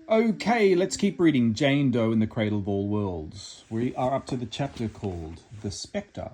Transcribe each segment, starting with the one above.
Okay, let's keep reading Jane Doe in the Cradle of All Worlds. We are up to the chapter called The Spectre.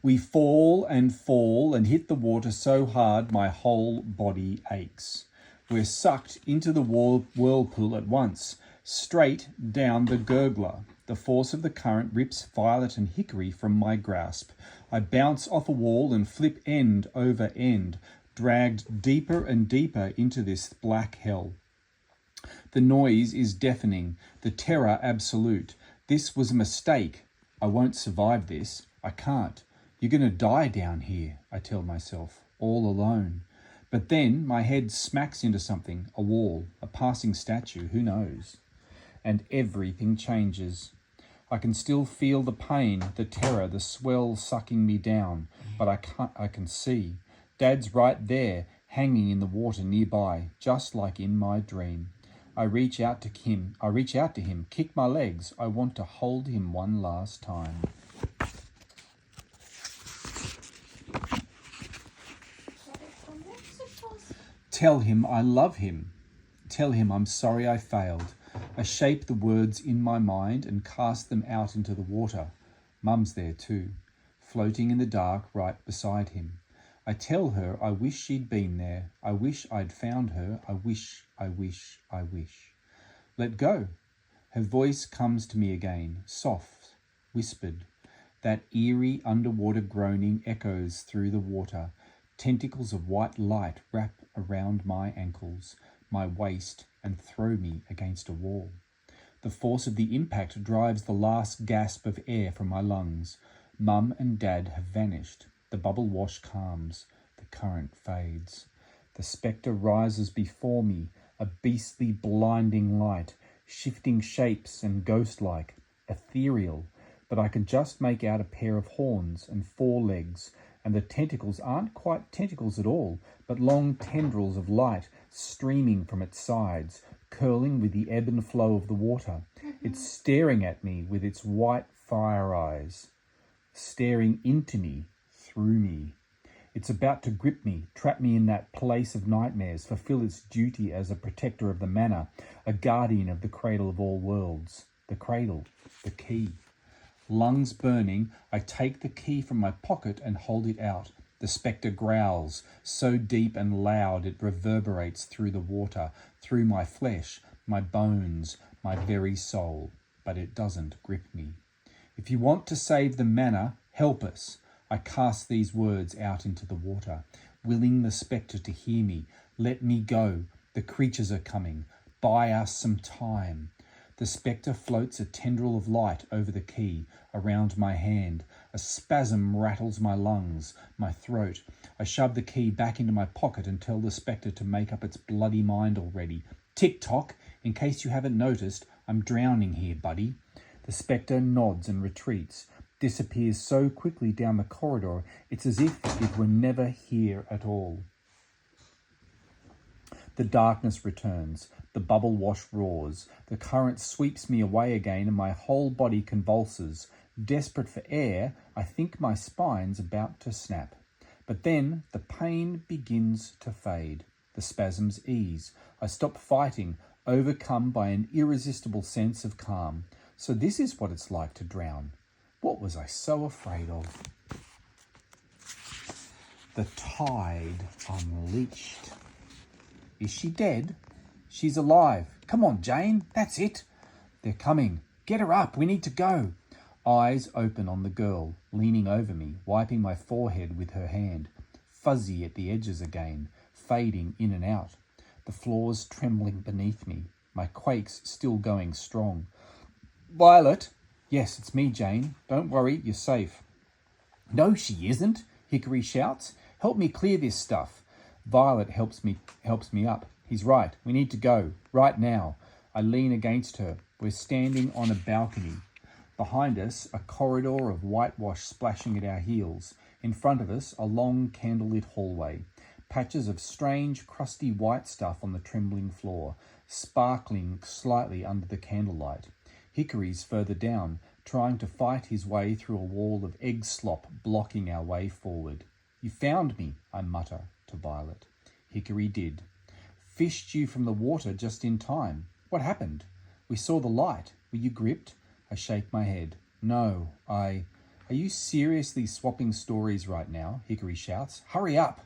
We fall and hit the water so hard my whole body aches. We're sucked into the whirlpool at once, straight down the gurgler. The force of the current rips Violet and Hickory from my grasp. I bounce off a wall and flip end over end, dragged deeper and deeper into this black hell. The noise is deafening, the terror absolute. This was a mistake. I won't survive this. I can't. You're going to die down here, I tell myself, all alone. But then my head smacks into something, a wall, a passing statue, who knows? And everything changes. I can still feel the pain, the terror, the swell sucking me down, but I can see. Dad's right there, hanging in the water nearby, just like in my dream. I reach out to him, kick my legs. I want to hold him one last time. Tell him I love him. Tell him I'm sorry I failed. I shape the words in my mind and cast them out into the water. Mum's there too, floating in the dark right beside him. I tell her I wish she'd been there. I wish I'd found her. I wish. Let go. Her voice comes to me again, soft, whispered. That eerie underwater groaning echoes through the water. Tentacles of white light wrap around my ankles, my waist, and throw me against a wall. The force of the impact drives the last gasp of air from my lungs. Mum and Dad have vanished. The bubble wash calms. The current fades. The spectre rises before me, a beastly blinding light, shifting shapes and ghost-like, ethereal, but I can just make out a pair of horns and 4 legs, and the tentacles aren't quite tentacles at all, but long tendrils of light streaming from its sides, curling with the ebb and flow of the water. It's staring at me with its white fire eyes, staring into me, through me. It's about to grip me, trap me in that place of nightmares, fulfill its duty as a protector of the manor, a guardian of the cradle of all worlds. The cradle, the key. Lungs burning, I take the key from my pocket and hold it out. The spectre growls, so deep and loud it reverberates through the water, through my flesh, my bones, my very soul. But it doesn't grip me. If you want to save the manor, help us. I cast these words out into the water, willing the spectre to hear me. Let me go. The creatures are coming. Buy us some time. The spectre floats a tendril of light over the key, around my hand. A spasm rattles my lungs, my throat. I shove the key back into my pocket and tell the spectre to make up its bloody mind already. Tick-tock, in case you haven't noticed, I'm drowning here, buddy. The spectre nods and retreats, disappears so quickly down the corridor, it's as if it were never here at all. The darkness returns. The bubble wash roars. The current sweeps me away again and my whole body convulses. Desperate for air, I think my spine's about to snap. But then the pain begins to fade. The spasms ease. I stop fighting, overcome by an irresistible sense of calm. So this is what it's like to drown. What was I so afraid of? The tide unleashed. Is she dead? She's alive. Come on, Jane. That's it. They're coming. Get her up. We need to go. Eyes open on the girl, leaning over me, wiping my forehead with her hand. Fuzzy at the edges again, fading in and out. The floor's trembling beneath me. My quakes still going strong. Violet. Yes, it's me, Jane. Don't worry. You're safe. No, she isn't, Hickory shouts. Help me clear this stuff. Violet helps me up. He's right. We need to go. Right now. I lean against her. We're standing on a balcony. Behind us, a corridor of whitewash splashing at our heels. In front of us, a long candlelit hallway. Patches of strange, crusty white stuff on the trembling floor, sparkling slightly under the candlelight. Hickory's further down, trying to fight his way through a wall of egg slop blocking our way forward. You found me, I mutter to Violet. Hickory did. Fished you from the water just in time. What happened? We saw the light. Were you gripped? I shake my head. No, Are you seriously swapping stories right now? Hickory shouts. Hurry up!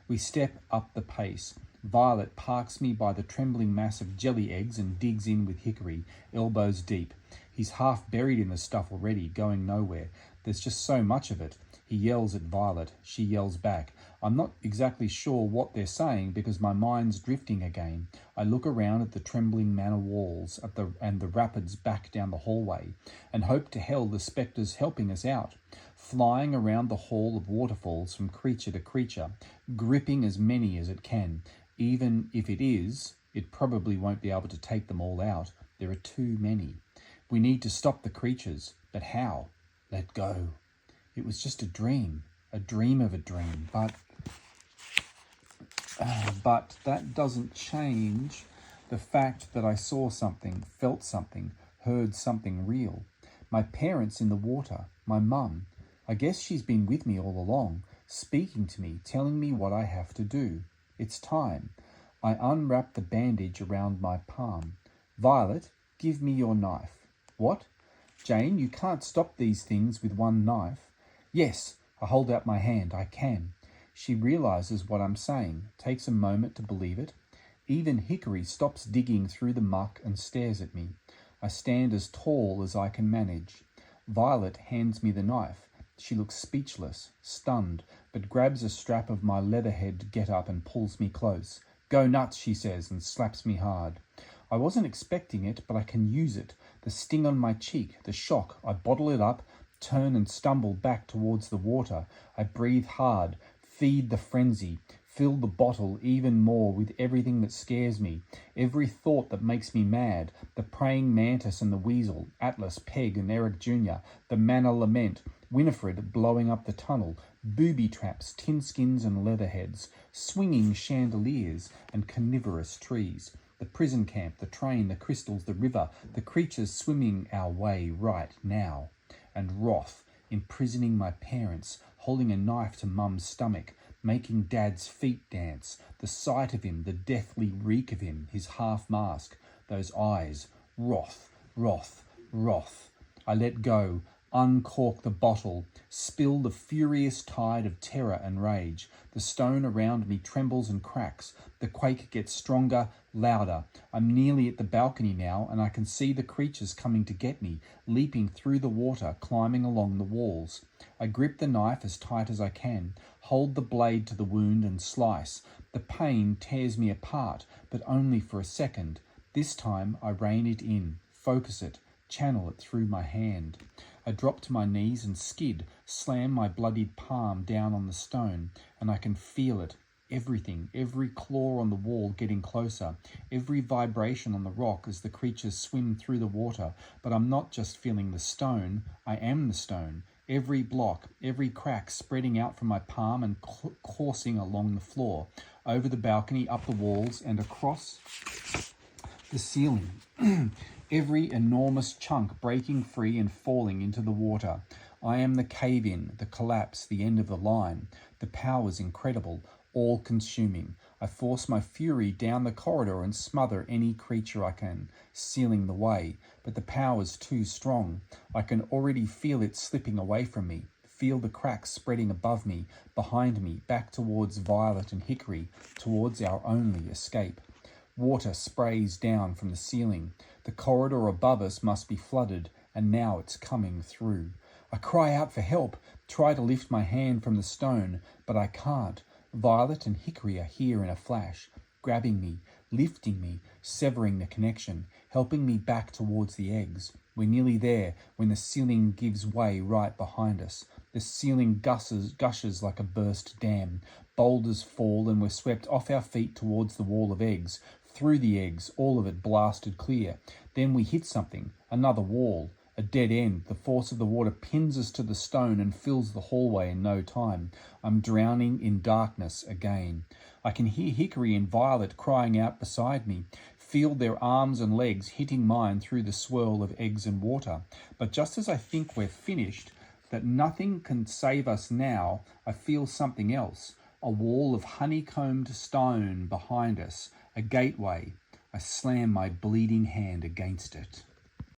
We step up the pace. Violet parks me by the trembling mass of jelly eggs and digs in with Hickory, elbows deep. He's half buried in the stuff already, going nowhere. There's just so much of it. He yells at Violet. She yells back. I'm not exactly sure what they're saying because my mind's drifting again. I look around at the trembling manor walls and the rapids back down the hallway and hope to hell the spectre's helping us out. Flying around the hall of waterfalls from creature to creature, gripping as many as it can. Even if it probably won't be able to take them all out. There are too many. We need to stop the creatures. But how? Let go. It was just a dream of a dream, but that doesn't change the fact that I saw something, felt something, heard something real. My parents in the water, my mum. I guess she's been with me all along, speaking to me, telling me what I have to do. It's time. I unwrap the bandage around my palm. Violet, give me your knife. What? Jane, you can't stop these things with one knife. Yes, I hold out my hand. I can. She realizes what I'm saying, takes a moment to believe it. Even Hickory stops digging through the muck and stares at me. I stand as tall as I can manage. Violet hands me the knife. She looks speechless, stunned, but grabs a strap of my leatherhead get-up and pulls me close. Go nuts, she says, and slaps me hard. I wasn't expecting it, but I can use it. The sting on my cheek, the shock. I bottle it up, turn and stumble back towards the water. I breathe hard, feed the frenzy, fill the bottle even more with everything that scares me, every thought that makes me mad, the praying mantis and the weasel, Atlas, Peg and Eric Jr., the manor lament, Winifred blowing up the tunnel, booby traps, tin skins and leatherheads, swinging chandeliers and carnivorous trees, the prison camp, the train, the crystals, the river, the creatures swimming our way right now, and wrath, imprisoning my parents, holding a knife to Mum's stomach, making Dad's feet dance, the sight of him, the deathly reek of him, his half mask, those eyes, wrath, wrath, wrath. I let go, uncork the bottle, spill the furious tide of terror and rage. The stone around me trembles and cracks. The quake gets stronger, louder. I'm nearly at the balcony now, and I can see the creatures coming to get me, leaping through the water, climbing along the walls. I grip the knife as tight as I can, hold the blade to the wound and slice. The pain tears me apart, but only for a second. This time I rein it in, focus it, channel it through my hand. I drop to my knees and skid, slam my bloodied palm down on the stone, and I can feel it. Everything, every claw on the wall getting closer, every vibration on the rock as the creatures swim through the water. But I'm not just feeling the stone, I am the stone. Every block, every crack spreading out from my palm and coursing along the floor, over the balcony, up the walls, and across the ceiling. Every enormous chunk breaking free and falling into the water. I am the cave-in, the collapse, the end of the line. The power's incredible, all-consuming. I force my fury down the corridor and smother any creature I can, sealing the way. But the power's too strong. I can already feel it slipping away from me. Feel the cracks spreading above me, behind me, back towards Violet and Hickory, towards our only escape. Water sprays down from the ceiling. The corridor above us must be flooded, and now it's coming through. I cry out for help, try to lift my hand from the stone, but I can't. Violet and Hickory are here in a flash, grabbing me, lifting me, severing the connection, helping me back towards the eggs. We're nearly there when the ceiling gives way right behind us. The ceiling gushes like a burst dam. Boulders fall and we're swept off our feet towards the wall of eggs, through the eggs, all of it blasted clear. Then we hit something, another wall, a dead end. The force of the water pins us to the stone and fills the hallway in no time. I'm drowning in darkness again. I can hear Hickory and Violet crying out beside me, feel their arms and legs hitting mine through the swirl of eggs and water. But just as I think we're finished, that nothing can save us now, I feel something else. A wall of honeycombed stone behind us, a gateway. I slam my bleeding hand against it.